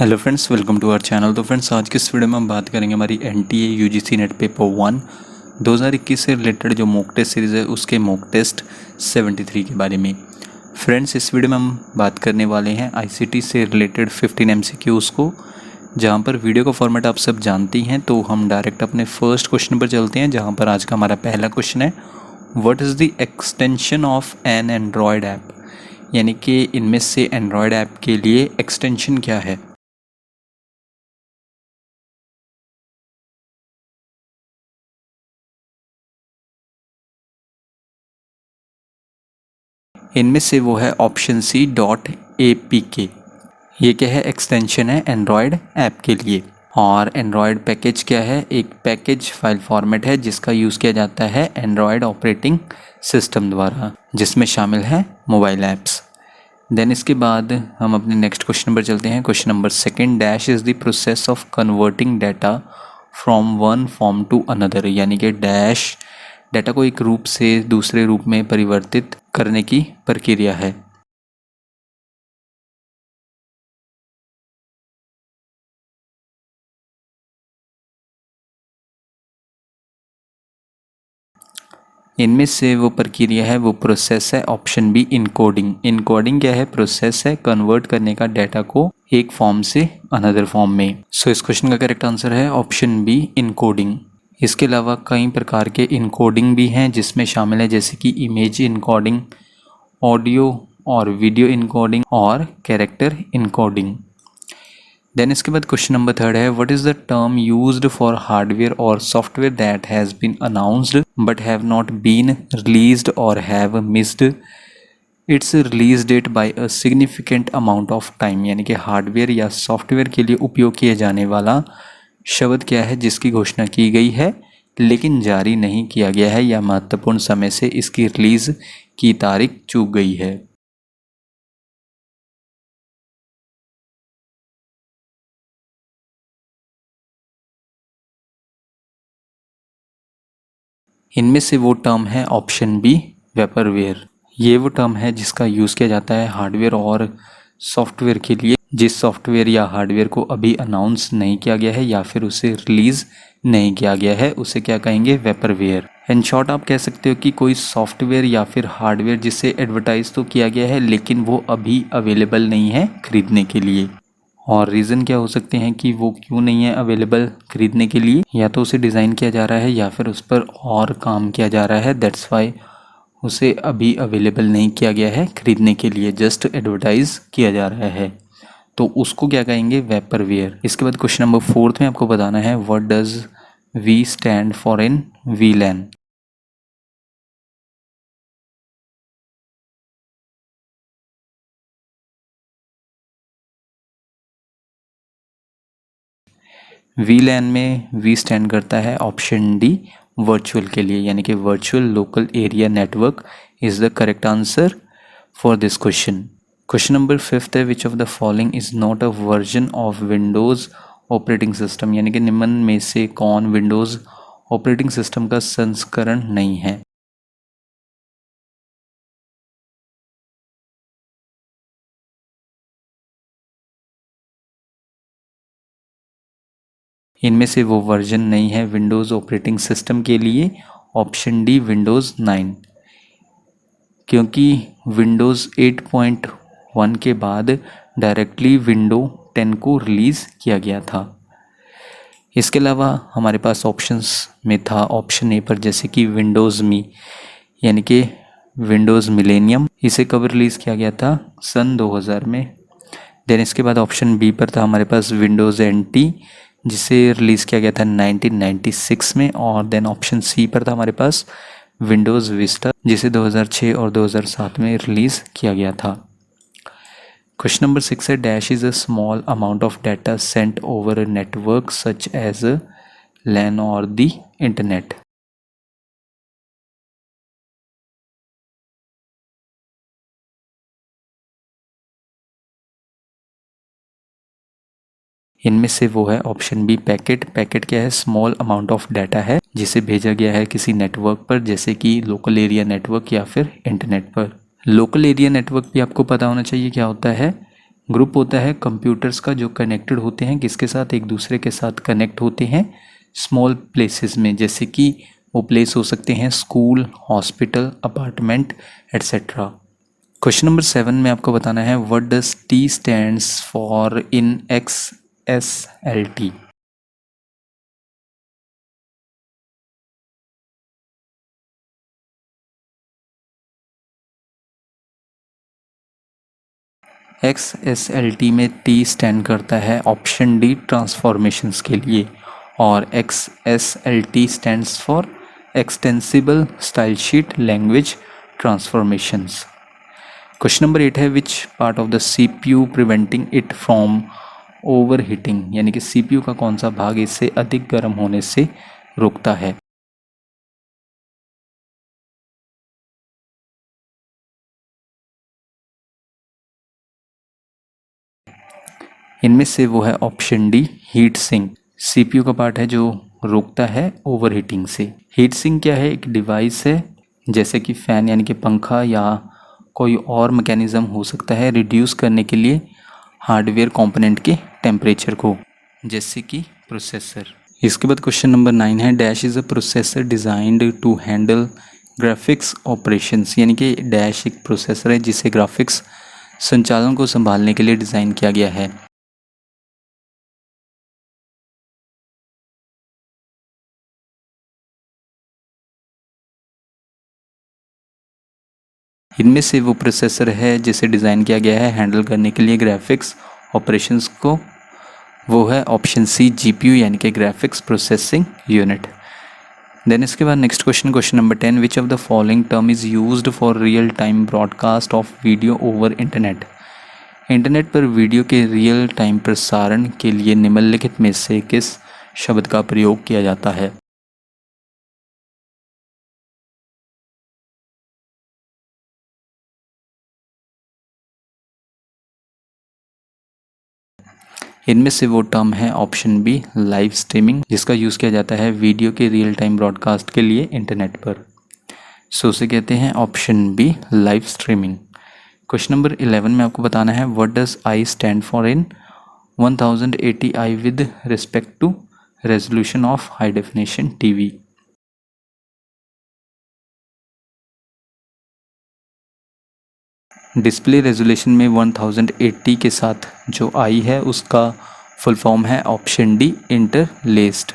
Hello friends, welcome to our channel. तो friends, आज की इस वीडियो में हम बात करेंगे हमारी एनटीए यूजीसी नेट पेपर 1 2021 से रिलेटेड जो मॉक टेस्ट सीरीज़ है उसके मॉक टेस्ट 73 के बारे में। फ्रेंड्स, इस वीडियो में हम बात करने वाले हैं आईसीटी से रिलेटेड 15 एमसीक्यूज़ को, जहां पर वीडियो का फॉर्मेट आप सब जानती हैं। तो हम डायरेक्ट अपने फर्स्ट क्वेश्चन पर चलते हैं, जहाँ पर आज का हमारा पहला क्वेश्चन है, what is the extension of N Android app. यानी कि इनमें से एंड्रॉयड ऐप के लिए एक्सटेंशन क्या है। इनमें से वो है ऑप्शन सी .apk। ये क्या है, एक्सटेंशन है एंड्रॉयड ऐप के लिए। और एंड्रॉयड पैकेज क्या है, एक पैकेज फाइल फॉर्मेट है जिसका यूज़ किया जाता है एंड्रॉयड ऑपरेटिंग सिस्टम द्वारा, जिसमें शामिल है मोबाइल ऐप्स। देन इसके बाद हम अपने नेक्स्ट क्वेश्चन पर चलते हैं। Question number second, dash is the process of converting data from one form to another. यानी कि डैश डाटा को एक रूप से दूसरे रूप में परिवर्तित करने की प्रक्रिया है। इनमें से वो प्रक्रिया है, वो प्रोसेस है ऑप्शन बी इनकोडिंग। इनकोडिंग क्या है, प्रोसेस है कन्वर्ट करने का डाटा को एक फॉर्म से अनदर फॉर्म में। सो इस क्वेश्चन का करेक्ट आंसर है ऑप्शन बी इनकोडिंग। इसके अलावा कई प्रकार के इनकोडिंग भी हैं जिसमें शामिल है, जैसे कि इमेज इनकोडिंग, ऑडियो और वीडियो इनकोडिंग और कैरेक्टर इनकोडिंग। देन इसके बाद क्वेश्चन नंबर थर्ड है, what is the term used for hardware और software that has been announced but have not been released और have missed its release date by a significant amount of time. यानी कि hardware या software के लिए उपयोग किए जाने वाला शब्द क्या है जिसकी घोषणा की गई है लेकिन जारी नहीं किया गया है, या महत्वपूर्ण समय से इसकी रिलीज की तारीख चूक गई है। इनमें से वो टर्म है ऑप्शन बी वेपरवेयर। ये वो टर्म है जिसका यूज़ किया जाता है हार्डवेयर और सॉफ्टवेयर के लिए जिस सॉफ्टवेयर या हार्डवेयर को अभी अनाउंस नहीं किया गया है या फिर उसे रिलीज़ नहीं किया गया है, उसे क्या कहेंगे, वेपरवेयर। इन शॉर्ट आप कह सकते हो कि कोई सॉफ्टवेयर या फिर हार्डवेयर जिसे एडवर्टाइज तो किया गया है लेकिन वो अभी अवेलेबल नहीं है खरीदने के लिए। और रीज़न क्या हो सकते हैं कि वो क्यों नहीं है अवेलेबल खरीदने के लिए, या तो उसे डिज़ाइन किया जा रहा है या फिर उस पर और काम किया जा रहा है, दैट्स वाई उसे अभी अवेलेबल नहीं किया गया है खरीदने के लिए, जस्ट एडवर्टाइज किया जा रहा है। तो उसको क्या कहेंगे, वेपरवेयर। इसके बाद क्वेश्चन नंबर फोर्थ में आपको बताना है, what does V stand for in VLAN. VLAN में वी स्टैंड करता है ऑप्शन डी वर्चुअल के लिए, यानी कि virtual local area network is the correct answer for this question. Question number fifth है, which of the following is not a version of Windows operating system. यानी कि निम्न में से कौन विंडोज़ ऑपरेटिंग सिस्टम का संस्करण नहीं है। इनमें से वो वर्जन नहीं है विंडोज़ ऑपरेटिंग सिस्टम के लिए, ऑप्शन डी विंडोज़ 9, क्योंकि विंडोज़ 8.1 के बाद डायरेक्टली विंडो 10 को रिलीज़ किया गया था। इसके अलावा हमारे पास ऑप्शंस में था ऑप्शन ए पर, जैसे कि विंडोज़ मी, यानी कि विंडोज़ मिलेनियम, इसे कब रिलीज़ किया गया था, सन 2000 में। देन इसके बाद ऑप्शन बी पर था हमारे पास विंडोज़ एनटी, जिसे रिलीज़ किया गया था 1996 में। और देन ऑप्शन सी पर था हमारे पास विंडोज़ विस्टा, जिसे 2006 और 2007 में रिलीज़ किया गया था। क्वेश्चन नंबर 6 है, dash is a small amount of data sent over a network such as LAN और द इंटरनेट। इनमें से वो है ऑप्शन बी पैकेट। पैकेट क्या है, स्मॉल अमाउंट ऑफ डाटा है जिसे भेजा गया है किसी नेटवर्क पर, जैसे कि लोकल एरिया नेटवर्क या फिर इंटरनेट पर। लोकल एरिया नेटवर्क भी आपको पता होना चाहिए क्या होता है, ग्रुप होता है कंप्यूटर्स का जो कनेक्टेड होते हैं, किसके साथ, एक दूसरे के साथ कनेक्ट होते हैं स्मॉल प्लेसेस में, जैसे कि वो प्लेस हो सकते हैं school, hospital, apartment etcetera. Question number 7 में आपको बताना है what does T stands for in XSLT। XSLT में टी स्टैंड करता है ऑप्शन डी ट्रांसफॉर्मेशंस के लिए, और XSLT stands for extensible style sheet language transformations. Question number 8 है which part of the CPU preventing it from over heating, यानी कि CPU का कौन सा भाग इससे अधिक गर्म होने से रोकता है। इनमें से वो है option D heat sink. CPU का पार्ट है जो रोकता है ओवर हीटिंग से। हीट सिंक क्या है, एक डिवाइस है जैसे कि फ़ैन यानी कि पंखा या कोई और मैकेनिज़्म हो सकता है रिड्यूस करने के लिए हार्डवेयर कंपोनेंट के टेम्परेचर को, जैसे कि प्रोसेसर। इसके बाद क्वेश्चन नंबर 9 है dash is a processor designed to handle graphics operations, यानी कि डैश एक प्रोसेसर है जिसे ग्राफिक्स संचालन को संभालने के लिए डिज़ाइन किया गया है। इनमें से वो प्रोसेसर है जिसे डिज़ाइन किया गया है हैंडल करने के लिए ग्राफिक्स ऑपरेशंस को, वो है ऑप्शन सी GPU यानी कि ग्राफिक्स प्रोसेसिंग यूनिट। देन इसके बाद next question, question number 10 which of the following term is used for real time broadcast of video over internet. Internet पर वीडियो के रियल टाइम प्रसारण के लिए निम्नलिखित में से किस शब्द का प्रयोग किया जाता है। इनमें से वो टर्म है ऑप्शन बी लाइव स्ट्रीमिंग, जिसका यूज़ किया जाता है वीडियो के रियल टाइम ब्रॉडकास्ट के लिए इंटरनेट पर। सो उसे कहते हैं option B live streaming. Question number 11 में आपको बताना है what does I stand for in 1080i with respect to resolution of high definition TV. Display resolution में 1080 के साथ जो आई है उसका फुल फॉर्म है ऑप्शन डी इंटरलेस्ड।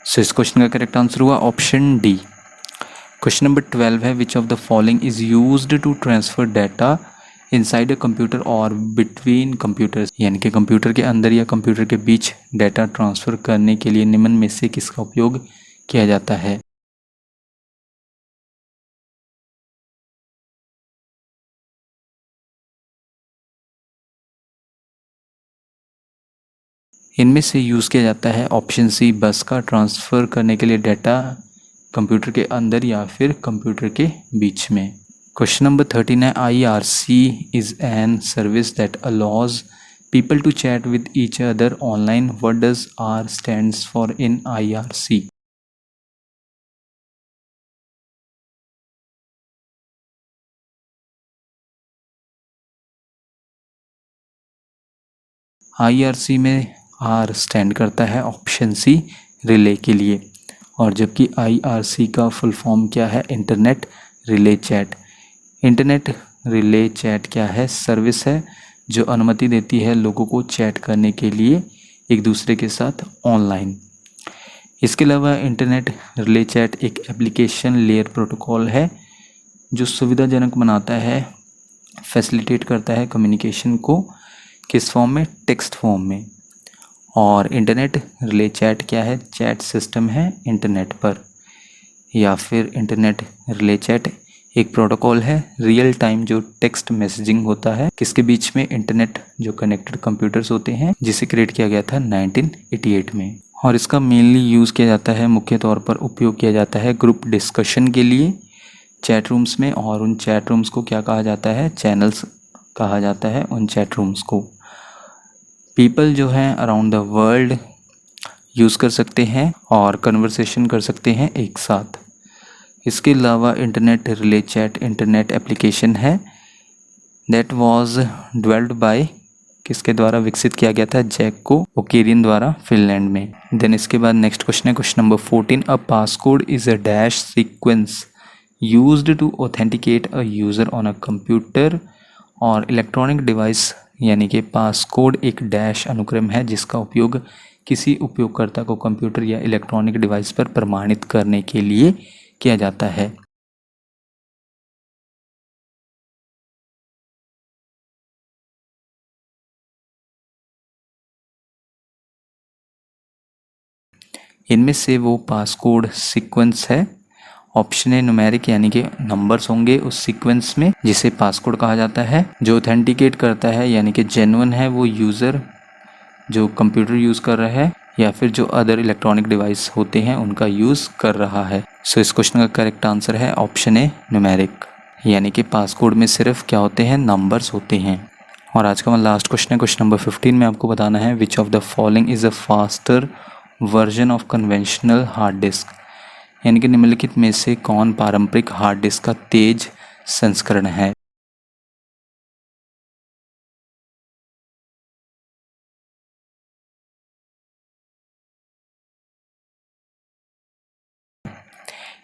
सो इस क्वेश्चन का करेक्ट आंसर हुआ ऑप्शन डी। क्वेश्चन नंबर 12 है which of the following is used to transfer data inside a computer और बिटवीन कंप्यूटर्स, यानी कि कंप्यूटर के अंदर या कंप्यूटर के बीच डाटा ट्रांसफ़र करने के लिए निम्न में से किसका उपयोग किया जाता है। इनमें से यूज़ किया जाता है ऑप्शन सी बस का ट्रांसफ़र करने के लिए डाटा कंप्यूटर के अंदर या फिर कंप्यूटर के बीच में। क्वेश्चन नंबर 13 है IRC is an service that allows people to chat with each other online. What does R stands for in IRC? IRC में R स्टैंड करता है ऑप्शन सी रिले के लिए, और जबकि IRC का फुल फॉर्म क्या है, internet relay chat. Internet relay chat क्या है, सर्विस है जो अनुमति देती है लोगों को चैट करने के लिए एक दूसरे के साथ ऑनलाइन। इसके अलावा इंटरनेट रिले चैट एक एप्लीकेशन लेयर प्रोटोकॉल है जो सुविधाजनक बनाता है, फैसिलिटेट करता है कम्युनिकेशन को, किस फॉर्म में, टेक्स्ट फॉर्म में। और इंटरनेट रिले चैट क्या है, चैट सिस्टम है इंटरनेट पर, या फिर इंटरनेट रिले चैट एक प्रोटोकॉल है रियल टाइम जो टेक्स्ट मैसेजिंग होता है, किसके बीच में, इंटरनेट जो कनेक्टेड कंप्यूटर्स होते हैं, जिसे क्रिएट किया गया था 1988 में। और इसका मेनली यूज़ किया जाता है, मुख्य तौर पर उपयोग किया जाता है ग्रुप डिस्कशन के लिए चैट रूम्स में, और उन चैट रूम्स को क्या कहा जाता है, चैनल्स कहा जाता है उन चैट रूम्स को। पीपल जो हैं अराउंड द वर्ल्ड यूज़ कर सकते हैं और कन्वर्सेशन कर सकते हैं एक साथ। इसके अलावा internet relay chat internet application है दैट वॉज डेवलप्ड बाय, किसके द्वारा विकसित किया गया था, जैको ओकेरियन द्वारा फिनलैंड में। देन इसके बाद नेक्स्ट क्वेश्चन है question number 14, a passcode is a dash sequence used to authenticate a user on a computer और इलेक्ट्रॉनिक डिवाइस, यानी कि पासकोड एक डैश अनुक्रम है जिसका उपयोग किसी उपयोगकर्ता को कंप्यूटर या इलेक्ट्रॉनिक डिवाइस पर प्रमाणित करने के लिए किया जाता है। इनमें से वो पासकोड सीक्वेंस है, ऑप्शन ए न्यूमेरिक यानी कि नंबर्स होंगे उस सीक्वेंस में जिसे पासकोड कहा जाता है। जो ऑथेंटिकेट करता है यानी कि जेन्युइन है वो यूज़र जो कंप्यूटर यूज़ कर रहा है या फिर जो अदर इलेक्ट्रॉनिक डिवाइस होते हैं उनका यूज़ कर रहा है। सो इस क्वेश्चन का करेक्ट आंसर है ऑप्शन ए न्यूमेरिक, यानी कि पासकोड में सिर्फ क्या होते हैं, नंबर्स होते हैं। और आज का लास्ट क्वेश्चन है क्वेश्चन नंबर 15 में आपको बताना है which of the following is a faster version of conventional hard disk, यानी कि निम्नलिखित में से कौन पारंपरिक हार्ड डिस्क का तेज संस्करण है।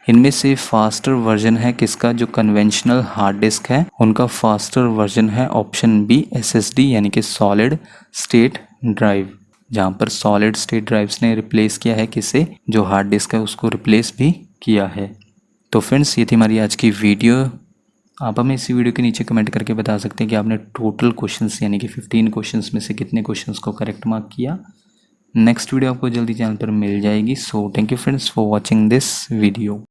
इनमें से फास्टर वर्जन है किसका, जो कन्वेंशनल हार्ड डिस्क है उनका फास्टर वर्जन है ऑप्शन बी एसएसडी, यानी कि सॉलिड स्टेट ड्राइव, जहाँ पर सॉलिड स्टेट ड्राइव्स ने रिप्लेस किया है किसे, जो हार्ड डिस्क है उसको रिप्लेस भी किया है। तो फ्रेंड्स ये थी हमारी आज की वीडियो। आप हमें इसी वीडियो के नीचे कमेंट करके बता सकते हैं कि आपने टोटल क्वेश्चंस यानी कि 15 क्वेश्चंस में से कितने क्वेश्चंस को करेक्ट मार्क किया। नेक्स्ट वीडियो आपको जल्दी चैनल पर मिल जाएगी। So thank you friends for watching this video.